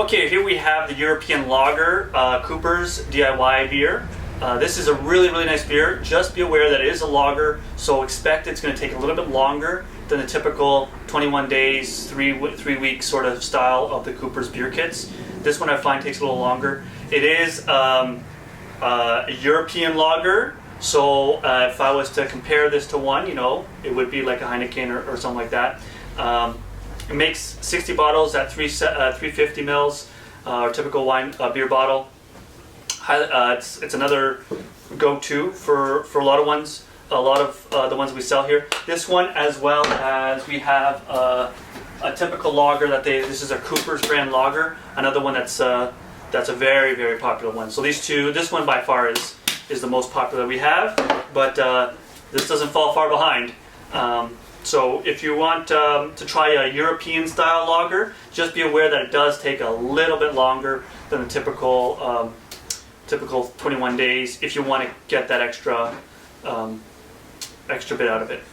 Okay, here we have the European Lager Cooper's DIY beer. This is a really nice beer. Just be aware that it is a lager, so expect it's going to take a little bit longer than the typical 21 days, 3-week sort of style of the Cooper's beer kits. This one I find takes a little longer. It is a European lager, so if I was to compare this to one, you know, it would be like a Heineken or something like that. It makes 60 bottles at 350 mils, our typical wine beer bottle. It's another go-to for a lot of ones, the ones we sell here. This one, as well as we have a typical lager this is a Cooper's brand lager, another one that's a very popular one. So these two, this one by far is the most popular we have, but this doesn't fall far behind. So if you want to try a European style lager, just be aware that it does take a little bit longer than the typical 21 days if you want to get that extra bit out of it.